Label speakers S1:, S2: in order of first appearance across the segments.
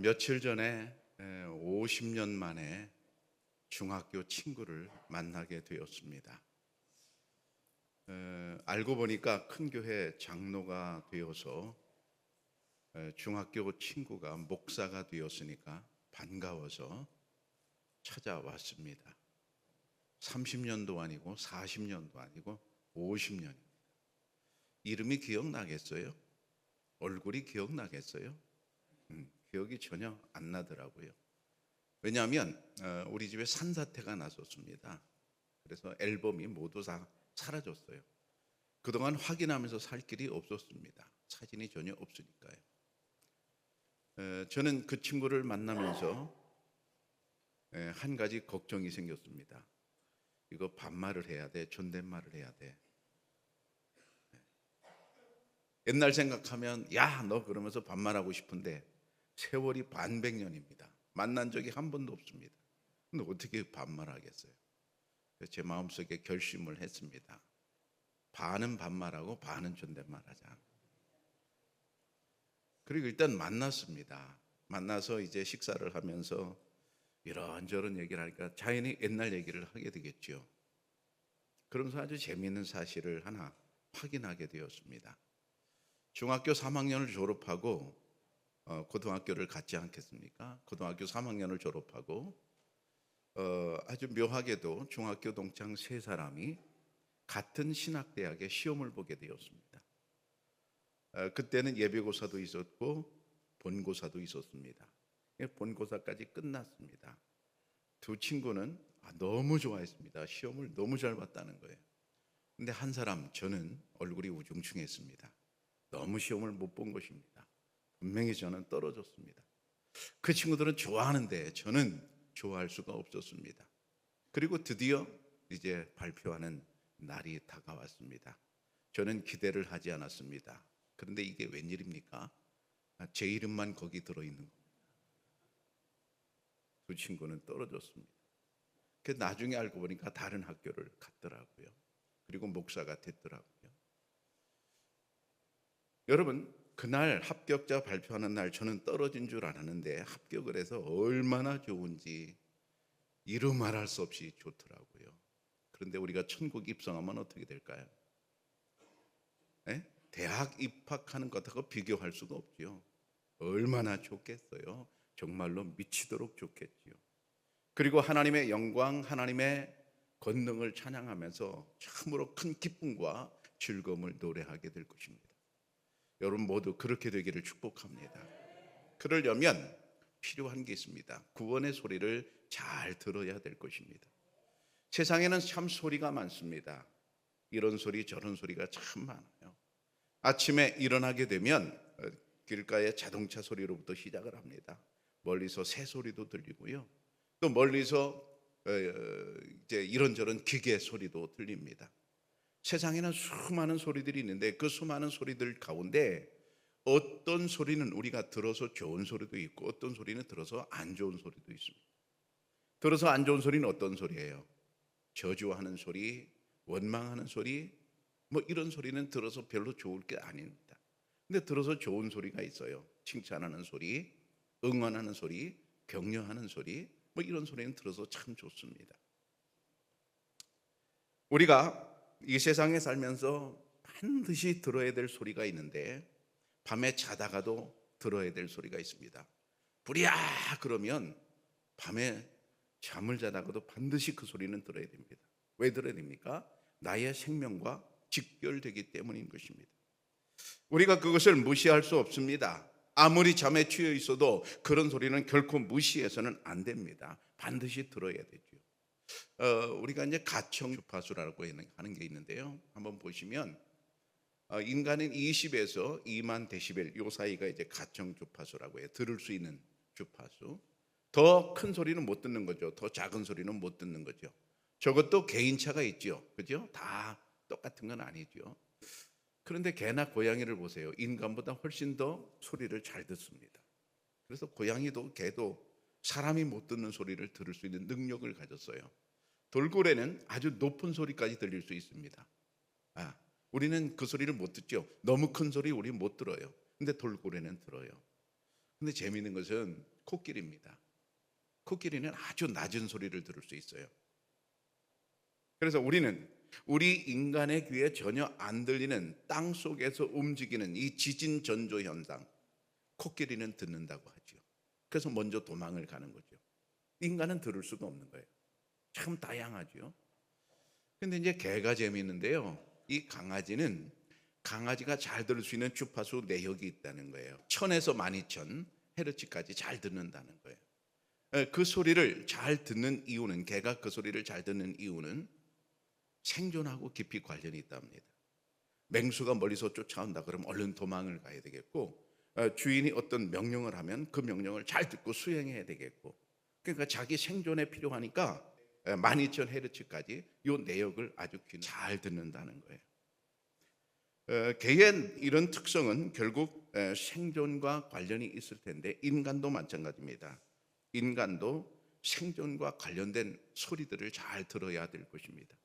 S1: 며칠 전에 50년 만에 중학교 친구를 만나게 되었습니다. 알고 보니까 큰 교회 장로가 되어서 중학교 친구가 목사가 되었으니까 반가워서 찾아왔습니다. 30년도 아니고 40년도 아니고 50년입니다. 이름이 기억나겠어요? 얼굴이 기억나겠어요? 기억이 전혀 안 나더라고요. 왜냐하면 우리 집에 산사태가 났었습니다. 그래서 앨범이 모두 다 사라졌어요. 그동안 확인하면서 살 길이 없었습니다. 사진이 전혀 없으니까요. 저는 그 친구를 만나면서 한 가지 걱정이 생겼습니다. 이거 반말을 해야 돼, 존댓말을 해야 돼. 옛날 생각하면 야, 너 그러면서 반말하고 싶은데 세월이 반백년입니다. 만난 적이 한 번도 없습니다. 근데 어떻게 반말하겠어요? 제 마음속에 결심을 했습니다. 반은 반말하고 반은 존댓말하자. 그리고 일단 만났습니다. 만나서 이제 식사를 하면서 이런저런 얘기를 하니까 자연히 옛날 얘기를 하게 되겠죠. 그러면서 아주 재미있는 사실을 하나 확인하게 되었습니다. 중학교 3학년을 졸업하고 고등학교를 갔지 않겠습니까? 고등학교 3학년을 졸업하고 아주 묘하게도 중학교 동창 세 사람이 같은 신학대학에 시험을 보게 되었습니다. 그때는 예비고사도 있었고 본고사도 있었습니다. 본고사까지 끝났습니다. 두 친구는 너무 좋아했습니다. 시험을 너무 잘 봤다는 거예요. 근데 한 사람, 저는 얼굴이 우중충했습니다. 너무 시험을 못 본 것입니다. 분명히 저는 떨어졌습니다. 그 친구들은 좋아하는데 저는 좋아할 수가 없었습니다. 그리고 드디어 이제 발표하는 날이 다가왔습니다. 저는 기대를 하지 않았습니다. 그런데 이게 웬일입니까? 제 이름만 거기 들어있는 겁니다. 두 친구는 떨어졌습니다. 그 나중에 알고 보니까 다른 학교를 갔더라고요. 그리고 목사가 됐더라고요. 여러분, 그날 합격자 발표하는 날 저는 떨어진 줄 알았는데 합격을 해서 얼마나 좋은지 이루 말할 수 없이 좋더라고요. 그런데 우리가 천국 입성하면 어떻게 될까요? 대학 입학하는 것하고 비교할 수가 없죠. 얼마나 좋겠어요. 정말로 미치도록 좋겠지요. 그리고 하나님의 영광, 하나님의 권능을 찬양하면서 참으로 큰 기쁨과 즐거움을 노래하게 될 것입니다. 여러분 모두 그렇게 되기를 축복합니다. 그러려면 필요한 게 있습니다. 구원의 소리를 잘 들어야 될 것입니다. 세상에는 참 소리가 많습니다. 이런 소리 저런 소리가 참 많아요. 아침에 일어나게 되면 길가의 자동차 소리로부터 시작을 합니다. 멀리서 새 소리도 들리고요. 또 멀리서 이제 이런저런 기계 소리도 들립니다. 세상에는 수많은 소리들이 있는데 그 수많은 소리들 가운데 어떤 소리는 우리가 들어서 좋은 소리도 있고 어떤 소리는 들어서 안 좋은 소리도 있습니다. 들어서 안 좋은 소리는 어떤 소리예요? 저주하는 소리, 원망하는 소리, 뭐 이런 소리는 들어서 별로 좋을 게 아닙니다. 근데 들어서 좋은 소리가 있어요. 칭찬하는 소리, 응원하는 소리, 격려하는 소리, 뭐 이런 소리는 들어서 참 좋습니다. 우리가 이 세상에 살면서 반드시 들어야 될 소리가 있는데 밤에 자다가도 들어야 될 소리가 있습니다. 부랴 그러면 밤에 잠을 자다가도 반드시 그 소리는 들어야 됩니다. 왜 들어야 됩니까? 나의 생명과 직결되기 때문인 것입니다. 우리가 그것을 무시할 수 없습니다. 아무리 잠에 취해 있어도 그런 소리는 결코 무시해서는 안 됩니다. 반드시 들어야 되죠. 우리가 이제 가청 주파수라고 하는 게 있는데요. 한번 보시면 인간은 20에서 2만 데시벨 요 사이가 이제 가청 주파수라고 해요. 들을 수 있는 주파수. 더 큰 소리는 못 듣는 거죠. 더 작은 소리는 못 듣는 거죠. 저것도 개인차가 있죠. 그죠? 다 똑같은 건 아니죠. 그런데 개나 고양이를 보세요. 인간보다 훨씬 더 소리를 잘 듣습니다. 그래서 고양이도 개도 사람이 못 듣는 소리를 들을 수 있는 능력을 가졌어요. 돌고래는 아주 높은 소리까지 들릴 수 있습니다. 우리는 그 소리를 못 듣죠. 너무 큰 소리 우리 못 들어요. 근데 돌고래는 들어요. 근데 재미있는 것은 코끼리입니다. 코끼리는 아주 낮은 소리를 들을 수 있어요. 그래서 우리는 우리 인간의 귀에 전혀 안 들리는 땅 속에서 움직이는 이 지진 전조 현상, 코끼리는 듣는다고 하죠. 그래서 먼저 도망을 가는 거죠. 인간은 들을 수가 없는 거예요. 참 다양하죠. 근데 이제 개가 재미있는데요. 이 강아지가 잘 들을 수 있는 주파수 내역이 있다는 거예요. 1000에서 12000 헤르츠까지 잘 듣는다는 거예요. 그 소리를 잘 듣는 이유는, 개가 그 소리를 잘 듣는 이유는 생존하고 깊이 관련이 있답니다. 맹수가 멀리서 쫓아온다 그러면 얼른 도망을 가야 되겠고, 주인이 어떤 명령을 하면 그 명령을 잘 듣고 수행해야 되겠고, 그러니까 자기 생존에 필요하니까 12000헤르츠까지 이 내역을 아주 잘 듣는다는 거예요. 개의 이런 특성은 결국 생존과 관련이 있을 텐데, 인간도 마찬가지입니다. 인간도 생존과 관련된 소리들을 잘 들어야 될 것입니다.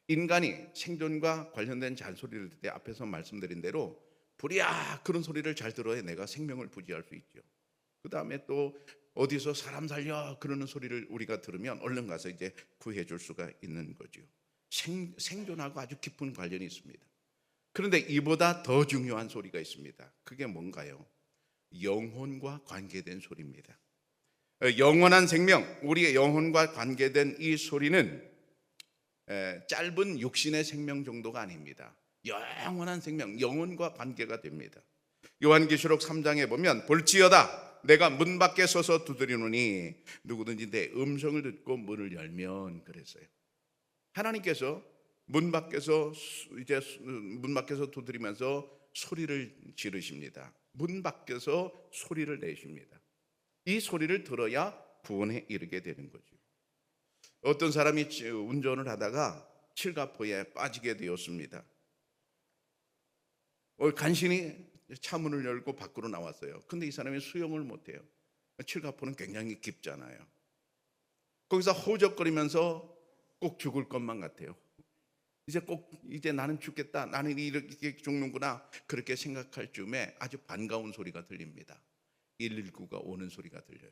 S1: 인간이 생존과 관련된 잔소리를 들을 때 앞에서 말씀드린 대로 불이야 그런 소리를 잘 들어야 내가 생명을 부지할 수 있죠. 그 다음에 또 어디서 사람 살려 그러는 소리를 우리가 들으면 얼른 가서 이제 구해 줄 수가 있는 거죠. 생존하고 아주 깊은 관련이 있습니다. 그런데 이보다 더 중요한 소리가 있습니다. 그게 뭔가요? 영혼과 관계된 소리입니다. 영원한 생명, 우리의 영혼과 관계된 이 소리는 짧은 육신의 생명 정도가 아닙니다. 영원한 생명, 영혼과 관계가 됩니다. 요한계시록 3장에 보면 볼지어다 내가 문 밖에 서서 두드리노니 누구든지 내 음성을 듣고 문을 열면 그랬어요. 하나님께서 문 밖에서 두드리면서 소리를 지르십니다. 문 밖에서 소리를 내십니다. 이 소리를 들어야 구원에 이르게 되는 거죠. 어떤 사람이 운전을 하다가 칠갑포에 빠지게 되었습니다. 간신히 차 문을 열고 밖으로 나왔어요. 근데 이 사람이 수영을 못해요. 칠갑포는 굉장히 깊잖아요. 거기서 허우적거리면서 꼭 죽을 것만 같아요. 이제 나는 죽겠다, 나는 이렇게 죽는구나, 그렇게 생각할 즈음에 아주 반가운 소리가 들립니다. 119가 오는 소리가 들려요.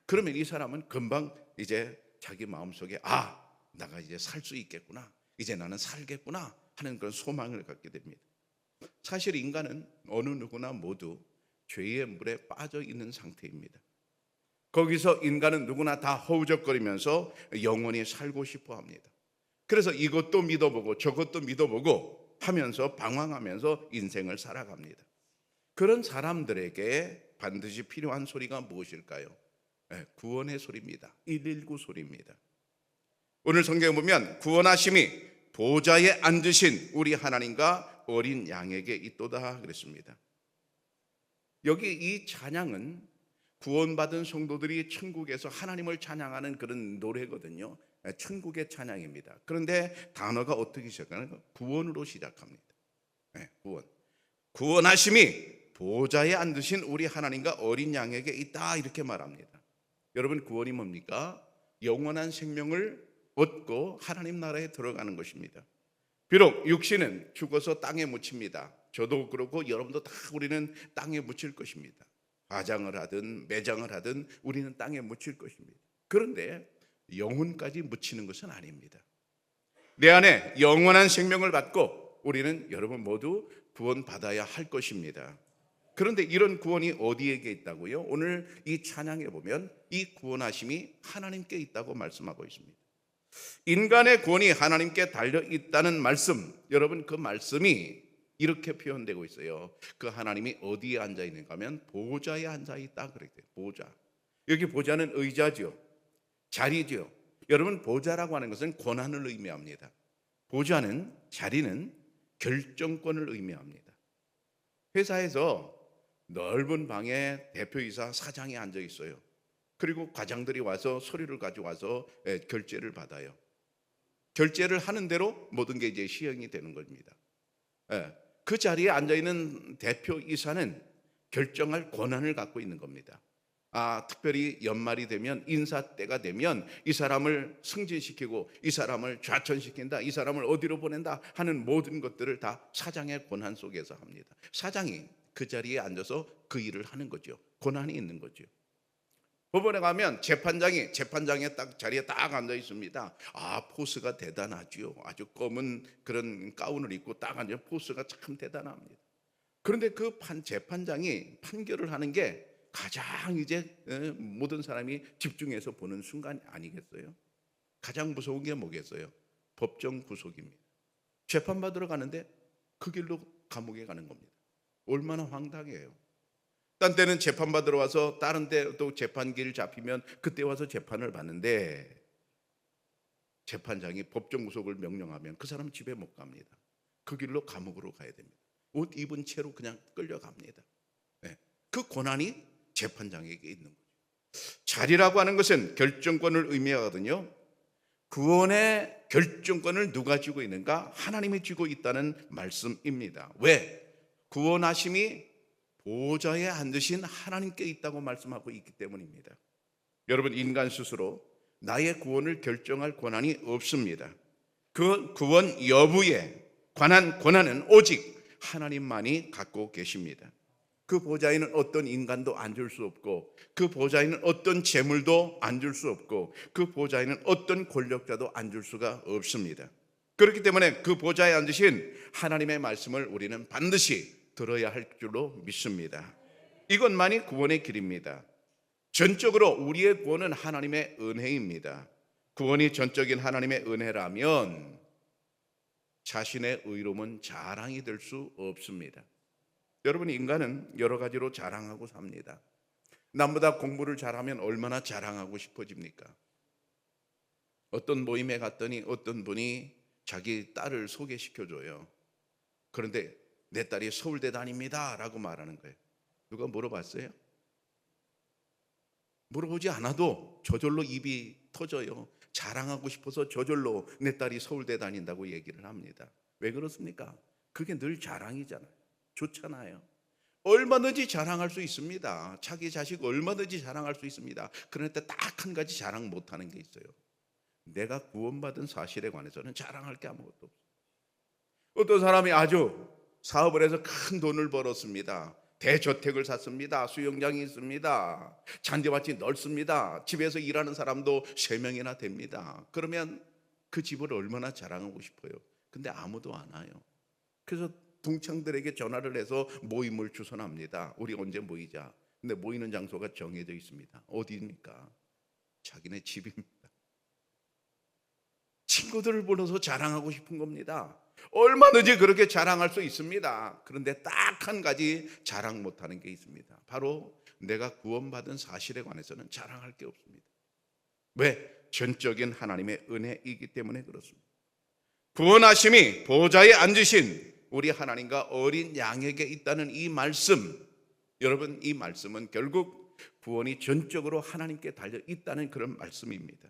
S1: 그러면 이 사람은 금방 이제 자기 마음속에 내가 이제 살 수 있겠구나, 이제 나는 살겠구나 하는 그런 소망을 갖게 됩니다. 사실 인간은 어느 누구나 모두 죄의 물에 빠져 있는 상태입니다. 거기서 인간은 누구나 다 허우적거리면서 영원히 살고 싶어 합니다. 그래서 이것도 믿어보고 저것도 믿어보고 하면서 방황하면서 인생을 살아갑니다. 그런 사람들에게 반드시 필요한 소리가 무엇일까요? 구원의 소리입니다. 119 소리입니다. 오늘 성경에 보면 구원하심이 보좌에 앉으신 우리 하나님과 어린 양에게 있도다 그랬습니다. 여기 이 찬양은 구원받은 성도들이 천국에서 하나님을 찬양하는 그런 노래거든요. 천국의 찬양입니다. 그런데 단어가 어떻게 시작하나요? 구원으로 시작합니다. 구원. 구원하심이 보좌에 앉으신 우리 하나님과 어린 양에게 있다 이렇게 말합니다. 여러분, 구원이 뭡니까? 영원한 생명을 얻고 하나님 나라에 들어가는 것입니다. 비록 육신은 죽어서 땅에 묻힙니다. 저도 그렇고 여러분도 다 우리는 땅에 묻힐 것입니다. 화장을 하든 매장을 하든 우리는 땅에 묻힐 것입니다. 그런데 영혼까지 묻히는 것은 아닙니다. 내 안에 영원한 생명을 받고 우리는 여러분 모두 구원받아야 할 것입니다. 그런데 이런 구원이 어디에게 있다고요? 오늘 이 찬양에 보면 이 구원하심이 하나님께 있다고 말씀하고 있습니다. 인간의 구원이 하나님께 달려 있다는 말씀, 여러분 그 말씀이 이렇게 표현되고 있어요. 그 하나님이 어디에 앉아 있는가 하면 보좌에 앉아 있다 그랬대요. 보좌. 여기 보좌는 의자죠. 자리죠. 여러분, 보좌라고 하는 것은 권한을 의미합니다. 보좌는, 자리는 결정권을 의미합니다. 회사에서 넓은 방에 대표이사 사장이 앉아 있어요. 그리고 과장들이 와서 서류를 가져와서 결제를 받아요. 결제를 하는 대로 모든 게 이제 시행이 되는 겁니다. 그 자리에 앉아있는 대표이사는 결정할 권한을 갖고 있는 겁니다. 특별히 연말이 되면, 인사 때가 되면 이 사람을 승진시키고 이 사람을 좌천시킨다, 이 사람을 어디로 보낸다 하는 모든 것들을 다 사장의 권한 속에서 합니다. 사장이 그 자리에 앉아서 그 일을 하는 거죠. 권한이 있는 거죠. 법원에 가면 재판장의 딱 자리에 딱 앉아 있습니다. 아, 포스가 대단하지요. 아주 검은 그런 가운을 입고 딱 앉아 포스가 참 대단합니다. 그런데 그 재판장이 판결을 하는 게 가장 이제 모든 사람이 집중해서 보는 순간이 아니겠어요? 가장 무서운 게 뭐겠어요? 법정 구속입니다. 재판받으러 가는데 그 길로 감옥에 가는 겁니다. 얼마나 황당해요. 딴 때는 재판받으러 와서 다른 데 또 재판길 잡히면 그때 와서 재판을 받는데, 재판장이 법정 구속을 명령하면 그 사람 집에 못 갑니다. 그 길로 감옥으로 가야 됩니다. 옷 입은 채로 그냥 끌려갑니다. 네. 그 권한이 재판장에게 있는 거죠. 자리라고 하는 것은 결정권을 의미하거든요. 구원의 결정권을 누가 쥐고 있는가? 하나님이 쥐고 있다는 말씀입니다. 왜? 구원하심이 보좌에 앉으신 하나님께 있다고 말씀하고 있기 때문입니다. 여러분, 인간 스스로 나의 구원을 결정할 권한이 없습니다. 그 구원 여부에 관한 권한은 오직 하나님만이 갖고 계십니다. 그 보좌에는 어떤 인간도 앉을 수 없고, 그 보좌에는 어떤 재물도 앉을 수 없고, 그 보좌에는 어떤 권력자도 앉을 수가 없습니다. 그렇기 때문에 그 보좌에 앉으신 하나님의 말씀을 우리는 반드시 들어야 할 줄로 믿습니다. 이것만이 구원의 길입니다. 전적으로 우리의 구원은 하나님의 은혜입니다. 구원이 전적인 하나님의 은혜라면 자신의 의로움은 자랑이 될 수 없습니다. 여러분, 인간은 여러 가지로 자랑하고 삽니다. 남보다 공부를 잘하면 얼마나 자랑하고 싶어집니까? 어떤 모임에 갔더니 어떤 분이 자기 딸을 소개시켜줘요. 그런데 내 딸이 서울대 다닙니다 라고 말하는 거예요. 누가 물어봤어요? 물어보지 않아도 저절로 입이 터져요. 자랑하고 싶어서 저절로 내 딸이 서울대 다닌다고 얘기를 합니다. 왜 그렇습니까? 그게 늘 자랑이잖아요. 좋잖아요. 얼마든지 자랑할 수 있습니다. 자기 자식 얼마든지 자랑할 수 있습니다. 그런데 딱 한 가지 자랑 못하는 게 있어요. 내가 구원받은 사실에 관해서는 자랑할 게 아무것도 없어요. 어떤 사람이 아주 사업을 해서 큰 돈을 벌었습니다. 대저택을 샀습니다. 수영장이 있습니다. 잔디밭이 넓습니다. 집에서 일하는 사람도 3명이나 됩니다. 그러면 그 집을 얼마나 자랑하고 싶어요. 근데 아무도 안 와요. 그래서 동창들에게 전화를 해서 모임을 주선합니다. 우리 언제 모이자. 근데 모이는 장소가 정해져 있습니다. 어디입니까? 자기네 집입니다. 친구들을 불러서 자랑하고 싶은 겁니다. 얼마든지 그렇게 자랑할 수 있습니다. 그런데 딱 한 가지 자랑 못하는 게 있습니다. 바로 내가 구원받은 사실에 관해서는 자랑할 게 없습니다. 왜? 전적인 하나님의 은혜이기 때문에 그렇습니다. 구원하심이 보좌에 앉으신 우리 하나님과 어린 양에게 있다는 이 말씀, 여러분, 이 말씀은 결국 구원이 전적으로 하나님께 달려 있다는 그런 말씀입니다.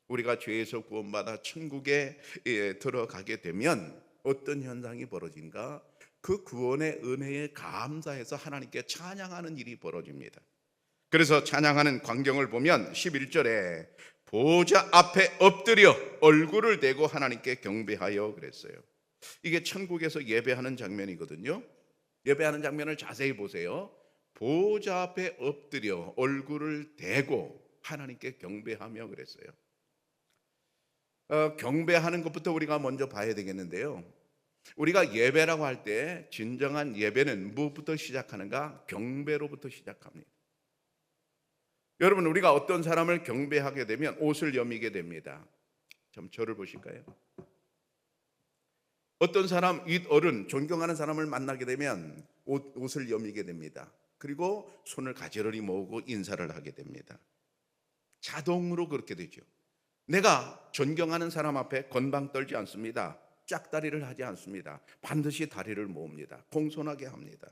S1: 우리가 죄에서 구원받아 천국에 들어가게 되면 어떤 현상이 벌어진가? 그 구원의 은혜에 감사해서 하나님께 찬양하는 일이 벌어집니다. 그래서 찬양하는 광경을 보면 11절에 보좌 앞에 엎드려 얼굴을 대고 하나님께 경배하여 그랬어요. 이게 천국에서 예배하는 장면이거든요. 예배하는 장면을 자세히 보세요. 보좌 앞에 엎드려 얼굴을 대고 하나님께 경배하며 그랬어요. 경배하는 것부터 우리가 먼저 봐야 되겠는데요. 우리가 예배라고 할 때 진정한 예배는 무엇부터 시작하는가? 경배로부터 시작합니다. 여러분, 우리가 어떤 사람을 경배하게 되면 옷을 여미게 됩니다. 좀 저를 보실까요? 어떤 사람, 윗어른, 존경하는 사람을 만나게 되면 옷을 여미게 됩니다. 그리고 손을 가지런히 모으고 인사를 하게 됩니다. 자동으로 그렇게 되죠. 내가 존경하는 사람 앞에 건방 떨지 않습니다. 짝다리를 하지 않습니다. 반드시 다리를 모읍니다. 공손하게 합니다.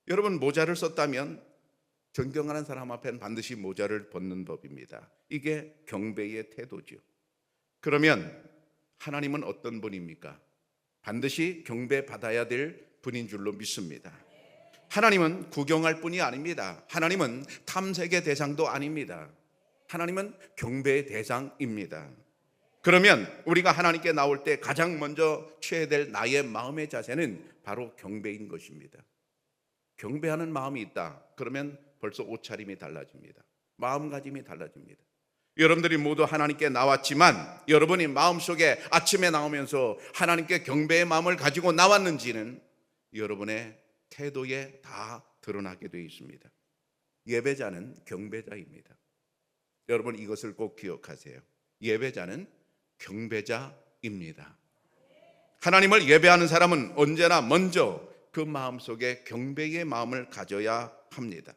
S1: 여러분, 모자를 썼다면 존경하는 사람 앞에는 반드시 모자를 벗는 법입니다. 이게 경배의 태도죠. 그러면 하나님은 어떤 분입니까? 반드시 경배받아야 될 분인 줄로 믿습니다. 하나님은 구경할 분이 아닙니다. 하나님은 탐색의 대상도 아닙니다. 하나님은 경배의 대상입니다. 그러면 우리가 하나님께 나올 때 가장 먼저 취해야 될 나의 마음의 자세는 바로 경배인 것입니다. 경배하는 마음이 있다. 그러면 벌써 옷차림이 달라집니다. 마음가짐이 달라집니다. 여러분들이 모두 하나님께 나왔지만 여러분이 마음속에 아침에 나오면서 하나님께 경배의 마음을 가지고 나왔는지는 여러분의 태도에 다 드러나게 되어 있습니다. 예배자는 경배자입니다. 여러분 이것을 꼭 기억하세요. 예배자는 경배자입니다. 하나님을 예배하는 사람은 언제나 먼저 그 마음속에 경배의 마음을 가져야 합니다.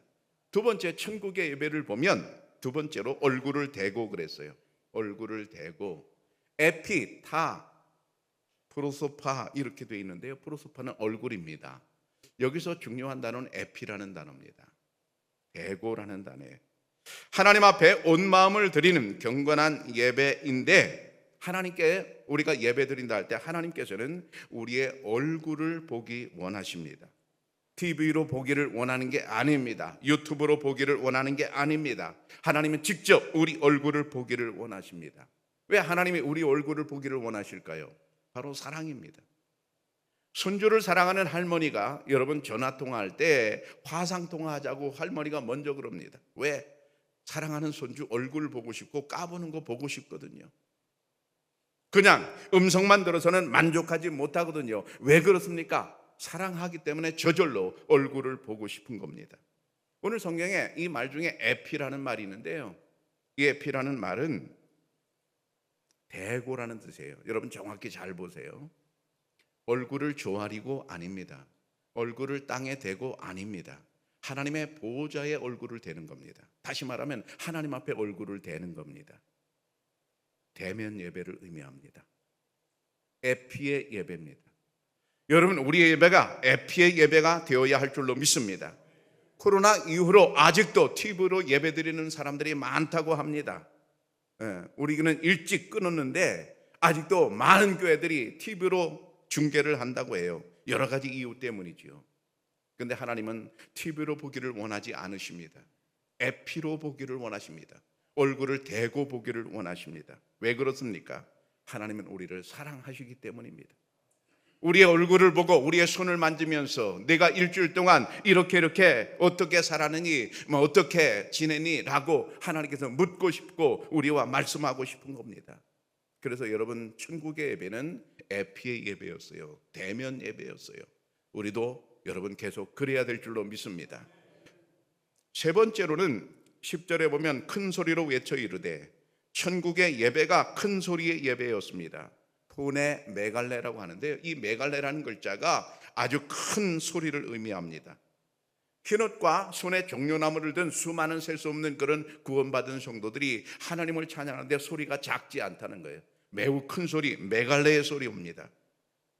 S1: 두 번째, 천국의 예배를 보면 두 번째로 얼굴을 대고 그랬어요. 얼굴을 대고, 에피, 타, 프로소파 이렇게 되어 있는데요. 프로소파는 얼굴입니다. 여기서 중요한 단어는 에피라는 단어입니다. 대고라는 단어예요. 하나님 앞에 온 마음을 드리는 경건한 예배인데, 하나님께 우리가 예배 드린다 할 때 하나님께서는 우리의 얼굴을 보기 원하십니다. TV로 보기를 원하는 게 아닙니다. 유튜브로 보기를 원하는 게 아닙니다. 하나님은 직접 우리 얼굴을 보기를 원하십니다. 왜 하나님이 우리 얼굴을 보기를 원하실까요? 바로 사랑입니다. 손주를 사랑하는 할머니가 여러분 전화통화할 때 화상통화하자고 할머니가 먼저 그럽니다. 왜? 사랑하는 손주 얼굴 보고 싶고 까보는 거 보고 싶거든요. 그냥 음성만 들어서는 만족하지 못하거든요. 왜 그렇습니까? 사랑하기 때문에 저절로 얼굴을 보고 싶은 겁니다. 오늘 성경에 이 말 중에 에피라는 말이 있는데요. 이 에피라는 말은 대고라는 뜻이에요. 여러분 정확히 잘 보세요. 얼굴을 조아리고 아닙니다. 얼굴을 땅에 대고 아닙니다. 하나님의 보호자의 얼굴을 대는 겁니다. 다시 말하면 하나님 앞에 얼굴을 대는 겁니다. 대면 예배를 의미합니다. 에피의 예배입니다. 여러분 우리의 예배가 에피의 예배가 되어야 할 줄로 믿습니다. 코로나 이후로 아직도 TV로 예배드리는 사람들이 많다고 합니다. 우리는 일찍 끊었는데 아직도 많은 교회들이 TV로 중계를 한다고 해요. 여러 가지 이유 때문이지요. 그런데 하나님은 TV로 보기를 원하지 않으십니다. 에피로 보기를 원하십니다. 얼굴을 대고 보기를 원하십니다. 왜 그렇습니까? 하나님은 우리를 사랑하시기 때문입니다. 우리의 얼굴을 보고 우리의 손을 만지면서 내가 일주일 동안 이렇게 어떻게 살았느니 어떻게 지내니 라고 하나님께서 묻고 싶고 우리와 말씀하고 싶은 겁니다. 그래서 여러분 천국의 예배는 에피의 예배였어요. 대면 예배였어요. 우리도 여러분 계속 그래야 될 줄로 믿습니다. 세 번째로는 10절에 보면 큰 소리로 외쳐 이르되, 천국의 예배가 큰 소리의 예배였습니다. 폰의 메갈레라고 하는데요. 이 메갈레라는 글자가 아주 큰 소리를 의미합니다. 흰옷과 손에 종려나무를 든 수많은 셀 수 없는 그런 구원받은 성도들이 하나님을 찬양하는데 소리가 작지 않다는 거예요. 매우 큰 소리, 메갈레의 소리입니다.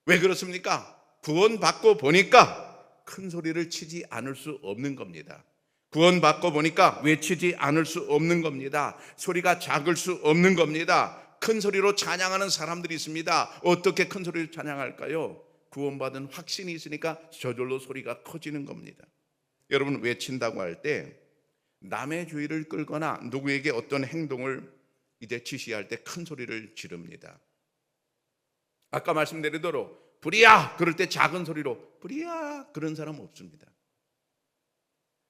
S1: 왜 그렇습니까? 구원받고 보니까 큰 소리를 치지 않을 수 없는 겁니다. 구원받고 보니까 외치지 않을 수 없는 겁니다. 소리가 작을 수 없는 겁니다. 큰 소리로 찬양하는 사람들이 있습니다. 어떻게 큰 소리로 찬양할까요? 구원받은 확신이 있으니까 저절로 소리가 커지는 겁니다. 여러분 외친다고 할 때 남의 주의를 끌거나 누구에게 어떤 행동을 이제 지시할 때 큰 소리를 지릅니다. 아까 말씀드린 대로 불이야 그럴 때 작은 소리로 불이야 그런 사람 없습니다.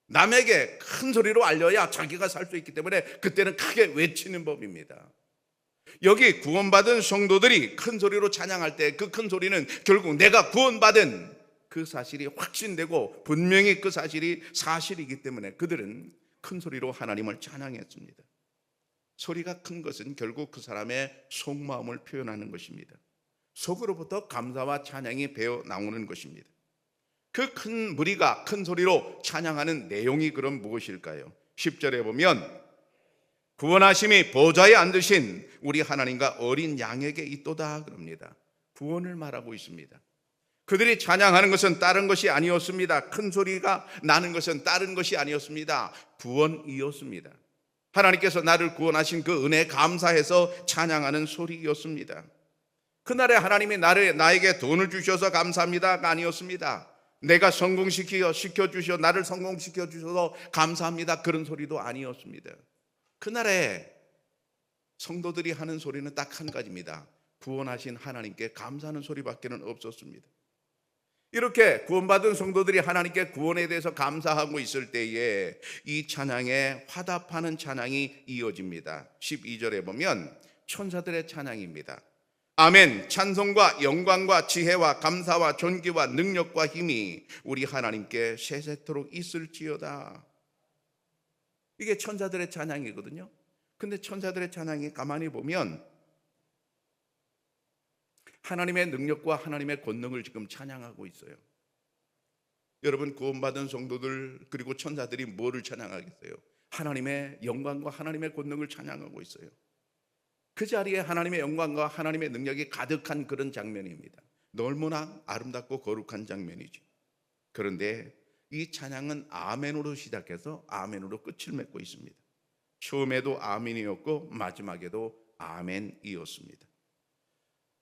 S1: 남에게 큰 소리로 알려야 자기가 살 수 있기 때문에 그때는 크게 외치는 법입니다. 여기 구원받은 성도들이 큰 소리로 찬양할 때 그 큰 소리는 결국 내가 구원받은 그 사실이 확신되고 분명히 그 사실이 사실이기 때문에 그들은 큰 소리로 하나님을 찬양했습니다. 소리가 큰 것은 결국 그 사람의 속마음을 표현하는 것입니다. 속으로부터 감사와 찬양이 배어 나오는 것입니다. 그 큰 무리가 큰 소리로 찬양하는 내용이 그럼 무엇일까요? 10절에 보면 구원하심이 보좌에 앉으신 우리 하나님과 어린 양에게 있도다 그럽니다. 구원을 말하고 있습니다. 그들이 찬양하는 것은 다른 것이 아니었습니다. 큰 소리가 나는 것은 다른 것이 아니었습니다. 구원이었습니다. 하나님께서 나를 구원하신 그 은혜에 감사해서 찬양하는 소리였습니다. 그날에 하나님이 나에게 돈을 주셔서 감사합니다가 아니었습니다. 내가 시켜주셔 나를 성공시켜 주셔서 감사합니다 그런 소리도 아니었습니다. 그날에 성도들이 하는 소리는 딱 한 가지입니다. 구원하신 하나님께 감사하는 소리밖에는 없었습니다. 이렇게 구원받은 성도들이 하나님께 구원에 대해서 감사하고 있을 때에 이 찬양에 화답하는 찬양이 이어집니다. 12절에 보면 천사들의 찬양입니다. 아멘. 찬송과 영광과 지혜와 감사와 존귀와 능력과 힘이 우리 하나님께 세세토록 있을지어다. 이게 천사들의 찬양이거든요. 근데 천사들의 찬양이 가만히 보면 하나님의 능력과 하나님의 권능을 지금 찬양하고 있어요. 여러분, 구원받은 성도들 그리고 천사들이 뭐를 찬양하겠어요? 하나님의 영광과 하나님의 권능을 찬양하고 있어요. 그 자리에 하나님의 영광과 하나님의 능력이 가득한 그런 장면입니다. 너무나 아름답고 거룩한 장면이죠. 그런데 이 찬양은 아멘으로 시작해서 아멘으로 끝을 맺고 있습니다. 처음에도 아멘이었고 마지막에도 아멘이었습니다.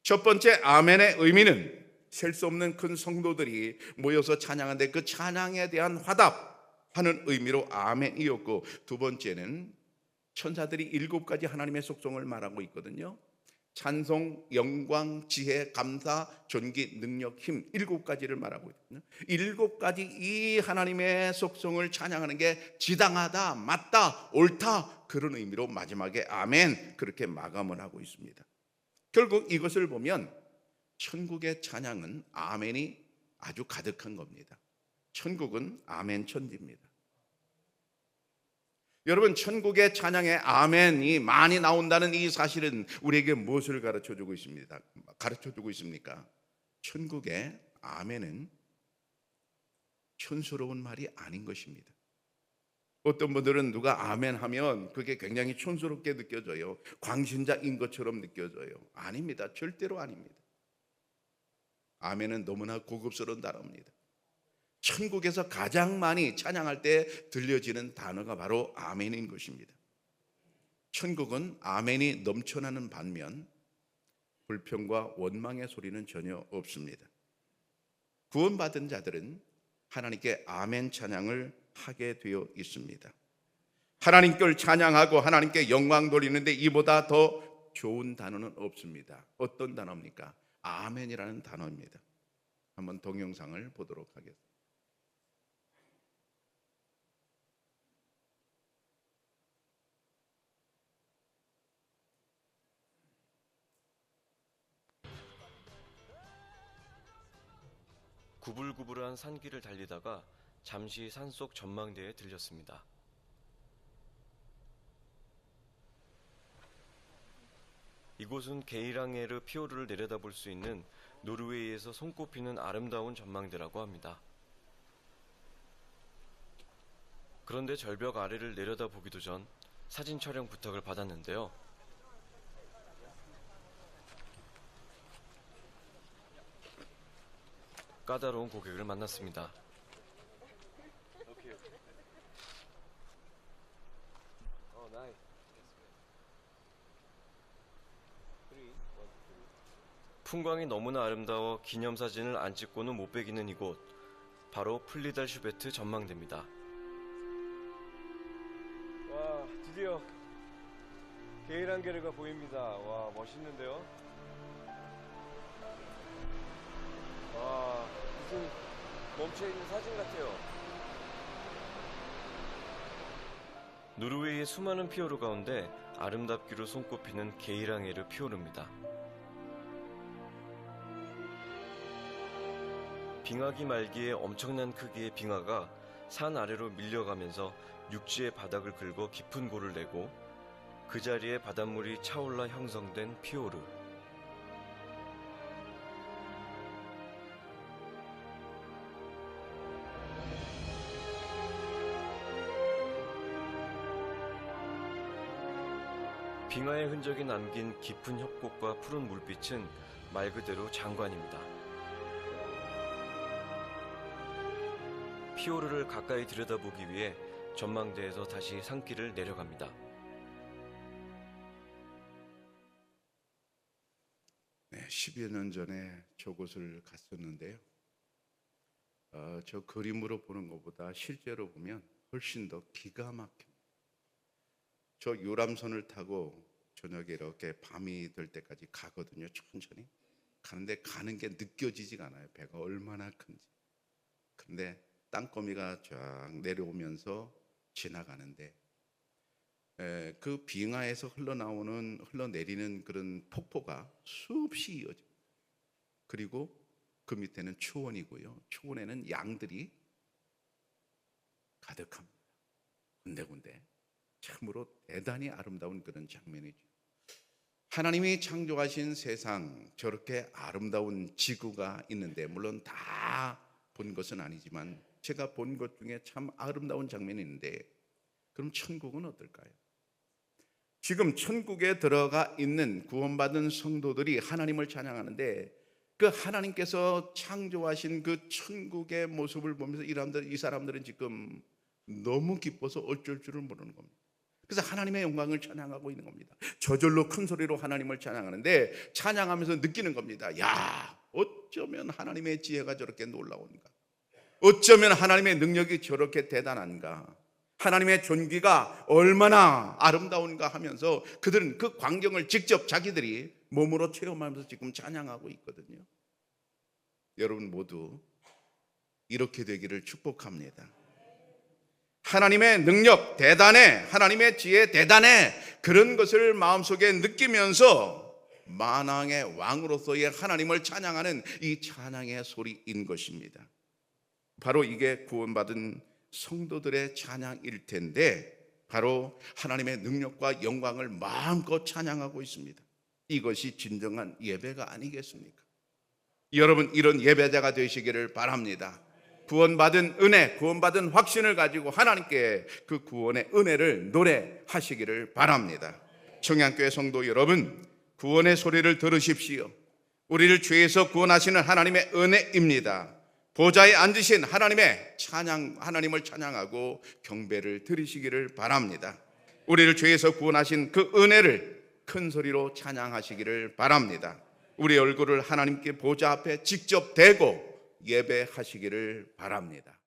S1: 첫 번째 아멘의 의미는 셀 수 없는 큰 성도들이 모여서 찬양하는데 그 찬양에 대한 화답하는 의미로 아멘이었고, 두 번째는 천사들이 7가지 하나님의 속성을 말하고 있거든요. 찬송, 영광, 지혜, 감사, 존귀, 능력, 힘, 7가지를 말하고 있거든요. 7가지 이 하나님의 속성을 찬양하는 게 지당하다, 맞다, 옳다, 그런 의미로 마지막에 아멘 그렇게 마감을 하고 있습니다. 결국 이것을 보면 천국의 찬양은 아멘이 아주 가득한 겁니다. 천국은 아멘 천지입니다. 여러분, 천국의 찬양에 아멘이 많이 나온다는 이 사실은 우리에게 무엇을 가르쳐주고 있습니다? 가르쳐주고 있습니까? 천국의 아멘은 촌스러운 말이 아닌 것입니다. 어떤 분들은 누가 아멘 하면 그게 굉장히 촌스럽게 느껴져요. 광신자인 것처럼 느껴져요. 아닙니다. 절대로 아닙니다. 아멘은 너무나 고급스러운 단어입니다. 천국에서 가장 많이 찬양할 때 들려지는 단어가 바로 아멘인 것입니다. 천국은 아멘이 넘쳐나는 반면 불평과 원망의 소리는 전혀 없습니다. 구원받은 자들은 하나님께 아멘 찬양을 하게 되어 있습니다. 하나님께 찬양하고 하나님께 영광 돌리는데 이보다 더 좋은 단어는 없습니다. 어떤 단어입니까? 아멘이라는 단어입니다. 한번 동영상을 보도록 하겠습니다.
S2: 구불구불한 산길을 달리다가 잠시 산속 전망대에 들렸습니다. 이곳은 게이랑에르 피오르를 내려다볼 수 있는 노르웨이에서 손꼽히는 아름다운 전망대라고 합니다. 그런데 절벽 아래를 내려다보기도 전 사진 촬영 부탁을 받았는데요. 까다로운 고객을 만났습니다. 풍광이 너무나 아름다워 기념사진을 안 찍고는 못 베기는 이곳, 바로 플리달 슈베트 전망대입니다.
S3: 와, 드디어 게이랑게르가 보입니다. 와, 멋있는데요? 와, 무슨 멈춰있는 사진 같아요.
S2: 노르웨이의 수많은 피오르 가운데 아름답기로 손꼽히는 게이랑에르 피오르입니다. 빙하기 말기에 엄청난 크기의 빙하가 산 아래로 밀려가면서 육지의 바닥을 긁어 깊은 골을 내고 그 자리에 바닷물이 차올라 형성된 피오르. 빙하의 흔적이 남긴 깊은 협곡과 푸른 물빛은 말 그대로 장관입니다. 피오르를 가까이 들여다보기 위해 전망대에서 다시 산길을 내려갑니다.
S1: 네, 10여 년 전에 저곳을 갔었는데요. 저 그림으로 보는 것보다 실제로 보면 훨씬 더 기가 막힙니다. 저 유람선을 타고 저녁에 이렇게 밤이 될 때까지 가거든요. 천천히 가는데 가는 게 느껴지지가 않아요. 배가 얼마나 큰지. 그런데 땅거미가 쫙 내려오면서 지나가는데 그 빙하에서 흘러내리는 그런 폭포가 수없이 이어져요. 그리고 그 밑에는 초원이고요. 초원에는 양들이 가득합니다. 군데군데. 참으로 대단히 아름다운 그런 장면이죠. 하나님이 창조하신 세상, 저렇게 아름다운 지구가 있는데, 물론 다 본 것은 아니지만 제가 본 것 중에 참 아름다운 장면이 있는데, 그럼 천국은 어떨까요? 지금 천국에 들어가 있는 구원받은 성도들이 하나님을 찬양하는데, 그 하나님께서 창조하신 그 천국의 모습을 보면서 이 사람들은 지금 너무 기뻐서 어쩔 줄을 모르는 겁니다. 그래서 하나님의 영광을 찬양하고 있는 겁니다. 저절로 큰 소리로 하나님을 찬양하는데, 찬양하면서 느끼는 겁니다. 야, 어쩌면 하나님의 지혜가 저렇게 놀라운가, 어쩌면 하나님의 능력이 저렇게 대단한가, 하나님의 존귀가 얼마나 아름다운가 하면서 그들은 그 광경을 직접 자기들이 몸으로 체험하면서 지금 찬양하고 있거든요. 여러분 모두 이렇게 되기를 축복합니다. 하나님의 능력 대단해, 하나님의 지혜 대단해, 그런 것을 마음속에 느끼면서 만왕의 왕으로서의 하나님을 찬양하는 이 찬양의 소리인 것입니다. 바로 이게 구원받은 성도들의 찬양일 텐데, 바로 하나님의 능력과 영광을 마음껏 찬양하고 있습니다. 이것이 진정한 예배가 아니겠습니까? 여러분, 이런 예배자가 되시기를 바랍니다. 구원받은 은혜, 구원받은 확신을 가지고 하나님께 그 구원의 은혜를 노래하시기를 바랍니다. 청양교회 성도 여러분, 구원의 소리를 들으십시오. 우리를 죄에서 구원하시는 하나님의 은혜입니다. 보좌에 앉으신 하나님을 찬양하고 경배를 드리시기를 바랍니다. 우리를 죄에서 구원하신 그 은혜를 큰 소리로 찬양하시기를 바랍니다. 우리 얼굴을 하나님께 보좌 앞에 직접 대고 예배하시기를 바랍니다.